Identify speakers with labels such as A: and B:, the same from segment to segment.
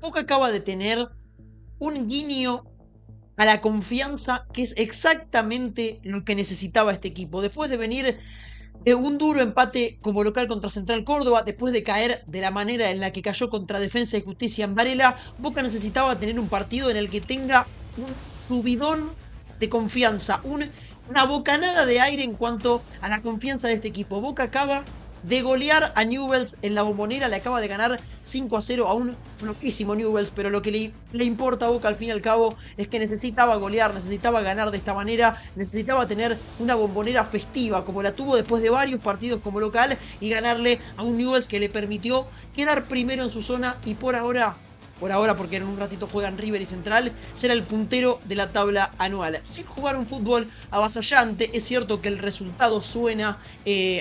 A: Boca acaba de tener un guiño a la confianza que es exactamente lo que necesitaba este equipo. Después de venir de un duro empate como local contra Central Córdoba, después de caer de la manera en la que cayó contra Defensa y Justicia en Varela, Boca necesitaba tener un partido en el que tenga un subidón de confianza, una bocanada de aire en cuanto a la confianza de este equipo. Boca acaba de golear a Newell's en la Bombonera, le acaba de ganar 5-0 a un floquísimo Newell's, pero lo que le importa a Boca al fin y al cabo es que necesitaba golear, necesitaba ganar de esta manera, necesitaba tener una Bombonera festiva como la tuvo después de varios partidos como local y ganarle a un Newell's que le permitió quedar primero en su zona y por ahora porque en un ratito juegan River y Central, será el puntero de la tabla anual. Sin jugar un fútbol avasallante, es cierto que el resultado suena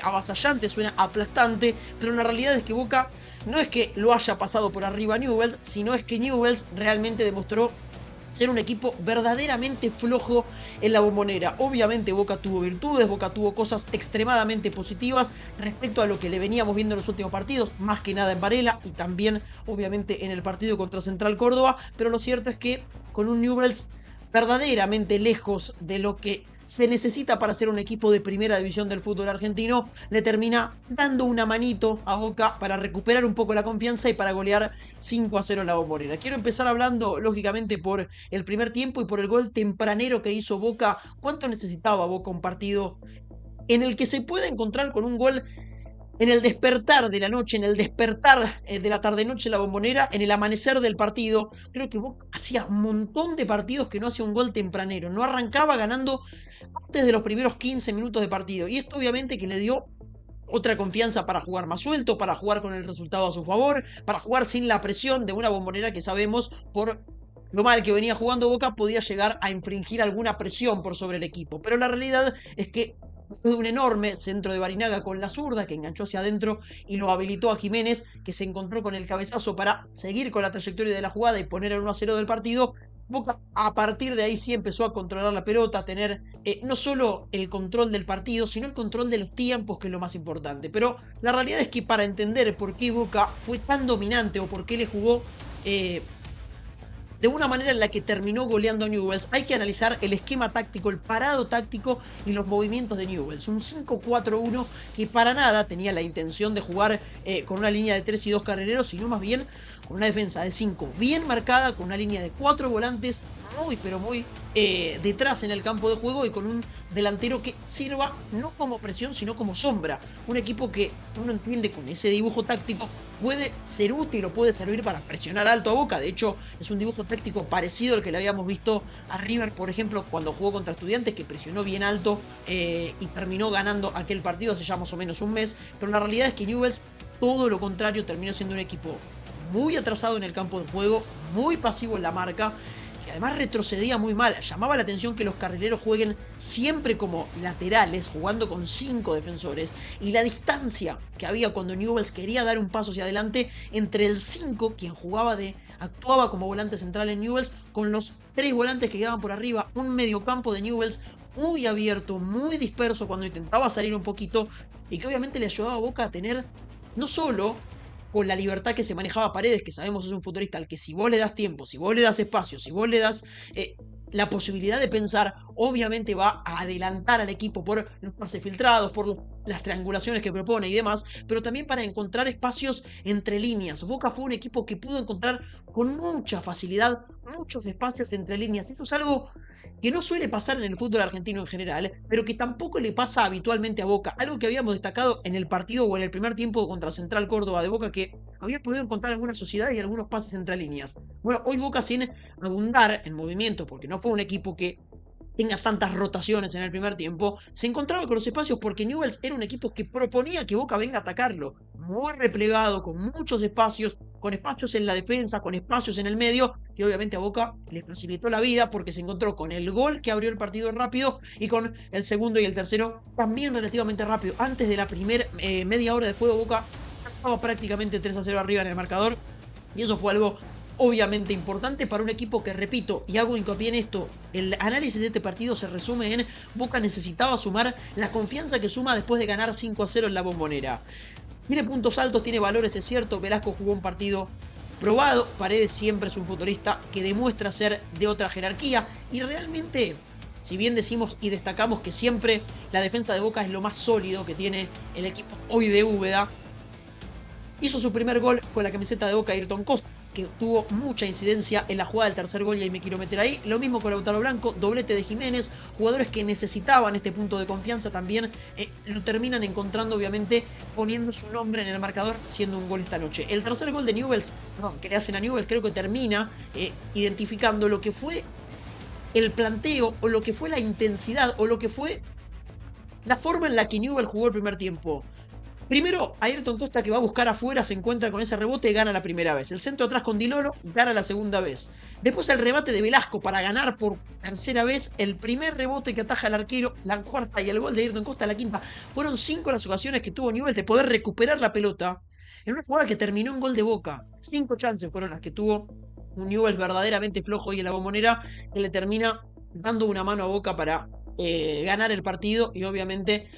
A: avasallante, suena aplastante, pero la realidad es que Boca no es que lo haya pasado por arriba a Newell's, sino es que Newell's realmente demostró ser un equipo verdaderamente flojo en la Bombonera. Obviamente Boca tuvo virtudes, Boca tuvo cosas extremadamente positivas respecto a lo que le veníamos viendo en los últimos partidos, más que nada en Varela y también obviamente en el partido contra Central Córdoba, pero lo cierto es que con un Newell's verdaderamente lejos de lo que se necesita para ser un equipo de primera división del fútbol argentino, le termina dando una manito a Boca para recuperar un poco la confianza y para golear 5-0 en la Bombonera. Quiero empezar hablando, lógicamente, por el primer tiempo y por el gol tempranero que hizo Boca. ¿Cuánto necesitaba Boca un partido en el que se puede encontrar con un gol en el despertar de la noche, en el despertar de la tarde-noche en la Bombonera, en el amanecer del partido? Creo que Boca hacía un montón de partidos que no hacía un gol tempranero, no arrancaba ganando antes de los primeros 15 minutos de partido, y esto obviamente que le dio otra confianza para jugar más suelto, para jugar con el resultado a su favor, para jugar sin la presión de una Bombonera que sabemos por lo mal que venía jugando Boca podía llegar a infringir alguna presión por sobre el equipo. Pero la realidad es que después de un enorme centro de Barinaga con la zurda que enganchó hacia adentro y lo habilitó a Jiménez, que se encontró con el cabezazo para seguir con la trayectoria de la jugada y poner el 1-0 del partido. Boca a partir de ahí sí empezó a controlar la pelota, a tener no solo el control del partido, sino el control de los tiempos, que es lo más importante. Pero la realidad es que para entender por qué Boca fue tan dominante o por qué le jugó de una manera en la que terminó goleando a Newell's, hay que analizar el esquema táctico, el parado táctico y los movimientos de Newell's. Un 5-4-1 que para nada tenía la intención de jugar con una línea de 3 y 2 carrileros, sino más bien con una defensa de 5 bien marcada, con una línea de 4 volantes muy pero muy detrás en el campo de juego y con un delantero que sirva no como presión sino como sombra. Un equipo que uno entiende con ese dibujo táctico puede ser útil o puede servir para presionar alto a Boca. De hecho es un dibujo táctico parecido al que le habíamos visto a River, por ejemplo, cuando jugó contra Estudiantes, que presionó bien alto y terminó ganando aquel partido hace ya más o menos un mes. Pero la realidad es que Newell's, todo lo contrario, terminó siendo un equipo muy atrasado en el campo de juego, muy pasivo en la marca, que además retrocedía muy mal. Llamaba la atención que los carrileros jueguen siempre como laterales, jugando con 5 defensores, y la distancia que había cuando Newell's quería dar un paso hacia adelante entre el 5, quien actuaba como volante central en Newell's, con los 3 volantes que quedaban por arriba, un mediocampo de Newell's muy abierto, muy disperso cuando intentaba salir un poquito, y que obviamente le ayudaba a Boca a tener no solo con la libertad que se manejaba Paredes, que sabemos es un futbolista al que si vos le das tiempo, si vos le das espacio, si vos le das la posibilidad de pensar, obviamente va a adelantar al equipo por los pases filtrados, por las triangulaciones que propone y demás, pero también para encontrar espacios entre líneas. Boca fue un equipo que pudo encontrar con mucha facilidad muchos espacios entre líneas. Eso es algo que no suele pasar en el fútbol argentino en general, pero que tampoco le pasa habitualmente a Boca. Algo que habíamos destacado en el partido o en el primer tiempo contra Central Córdoba de Boca, que había podido encontrar alguna sociedad y algunos pases entre líneas. Bueno, hoy Boca, sin abundar en movimiento, porque no fue un equipo que tenga tantas rotaciones en el primer tiempo, se encontraba con los espacios porque Newell's era un equipo que proponía que Boca venga a atacarlo, muy replegado, con muchos espacios, con espacios en la defensa, con espacios en el medio, que obviamente a Boca le facilitó la vida porque se encontró con el gol que abrió el partido rápido y con el segundo y el tercero también relativamente rápido. Antes de la primera media hora del juego, Boca estaba prácticamente 3-0 arriba en el marcador, y eso fue algo obviamente importante para un equipo que, repito, y hago hincapié en esto, el análisis de este partido se resume en Boca necesitaba sumar la confianza que suma después de ganar 5-0 en la Bombonera. Tiene puntos altos, tiene valores, es cierto. Velasco jugó un partido probado. Paredes siempre es un futbolista que demuestra ser de otra jerarquía y realmente, si bien decimos y destacamos que siempre la defensa de Boca es lo más sólido que tiene el equipo hoy de Úbeda, hizo su primer gol con la camiseta de Boca Ayrton Costa, que tuvo mucha incidencia en la jugada del tercer gol y ahí me quiero meter ahí. Lo mismo con Lautaro Blanco, doblete de Jiménez, jugadores que necesitaban este punto de confianza también lo terminan encontrando, obviamente, poniendo su nombre en el marcador, haciendo un gol esta noche. El tercer gol de Newell's, que le hacen a Newell's, creo que termina identificando lo que fue el planteo, o lo que fue la intensidad, o lo que fue la forma en la que Newell's jugó el primer tiempo. Primero, Ayrton Costa, que va a buscar afuera, se encuentra con ese rebote y gana la primera vez. El centro atrás con Di Loro, gana la segunda vez. Después el remate de Velasco para ganar por tercera vez. El primer rebote que ataja el arquero, la cuarta, y el gol de Ayrton Costa, la quinta. Fueron 5 las ocasiones que tuvo Newell's de poder recuperar la pelota en una jugada que terminó en gol de Boca. 5 chances fueron las que tuvo un Newell's verdaderamente flojo y en la Bombonera, que le termina dando una mano a Boca para ganar el partido y obviamente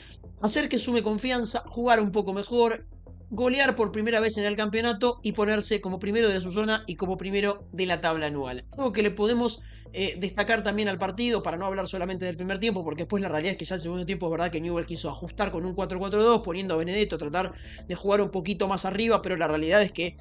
A: hacer que sume confianza, jugar un poco mejor, golear por primera vez en el campeonato y ponerse como primero de su zona y como primero de la tabla anual. Algo que le podemos destacar también al partido, para no hablar solamente del primer tiempo, porque después la realidad es que ya el segundo tiempo es verdad que Newell's quiso ajustar con un 4-4-2, poniendo a Benedetto, tratar de jugar un poquito más arriba, pero la realidad es que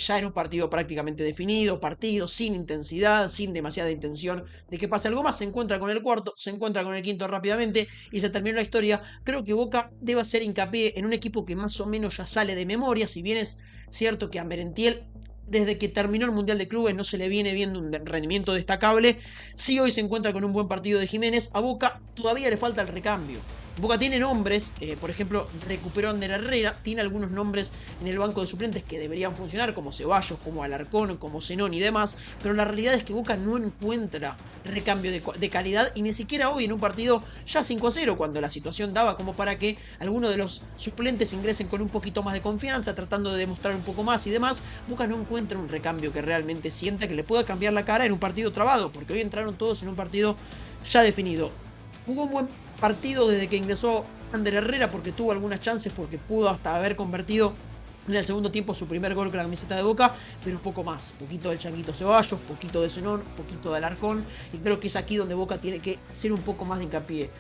A: ya era un partido prácticamente definido, partido sin intensidad, sin demasiada intención de que pase algo más. Se encuentra con el cuarto, se encuentra con el quinto rápidamente y se terminó la historia. Creo que Boca debe hacer hincapié en un equipo que más o menos ya sale de memoria, si bien es cierto que a Merentiel, desde que terminó el Mundial de Clubes, no se le viene viendo un rendimiento destacable. Sí, hoy se encuentra con un buen partido de Jiménez. A Boca todavía le falta el recambio. Boca tiene nombres, por ejemplo, recuperó a Ander Herrera, tiene algunos nombres en el banco de suplentes que deberían funcionar, como Ceballos, como Alarcón, como Zenón y demás, pero la realidad es que Boca no encuentra recambio de calidad, y ni siquiera hoy en un partido ya 5-0, cuando la situación daba como para que algunos de los suplentes ingresen con un poquito más de confianza, tratando de demostrar un poco más y demás. Boca no encuentra un recambio que realmente sienta que le pueda cambiar la cara en un partido trabado, porque hoy entraron todos en un partido ya definido. Jugó un buen partido desde que ingresó Ander Herrera, porque tuvo algunas chances, porque pudo hasta haber convertido en el segundo tiempo su primer gol con la camiseta de Boca, pero poco más. Poquito del Changuito Ceballos, poquito de Zenón, poquito de Alarcón, y creo que es aquí donde Boca tiene que hacer un poco más de hincapié.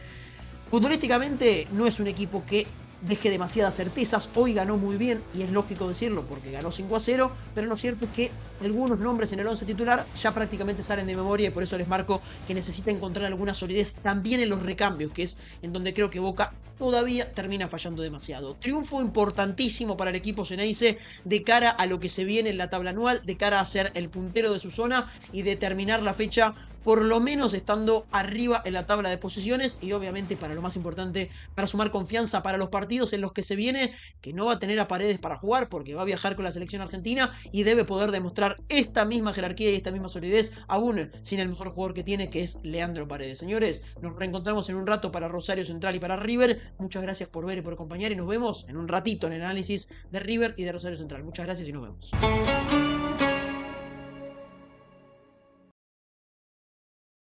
A: Futbolísticamente no es un equipo que deje demasiadas certezas. Hoy ganó muy bien, y es lógico decirlo porque ganó 5-0, pero lo cierto es que algunos nombres en el 11 titular ya prácticamente salen de memoria, y por eso les marco que necesita encontrar alguna solidez también en los recambios, que es en donde creo que Boca todavía termina fallando demasiado. Triunfo importantísimo para el equipo Ceneice de cara a lo que se viene en la tabla anual, de cara a ser el puntero de su zona y de terminar la fecha por lo menos estando arriba en la tabla de posiciones, y obviamente, para lo más importante, para sumar confianza para los partidos en los que se viene, que no va a tener a Paredes para jugar porque va a viajar con la selección argentina y debe poder demostrar esta misma jerarquía y esta misma solidez, aún sin el mejor jugador que tiene, que es Leandro Paredes. Señores, nos reencontramos en un rato para Rosario Central y para River. Muchas gracias por ver y por acompañar, y nos vemos en un ratito en el análisis de River y de Rosario Central. Muchas gracias y nos vemos.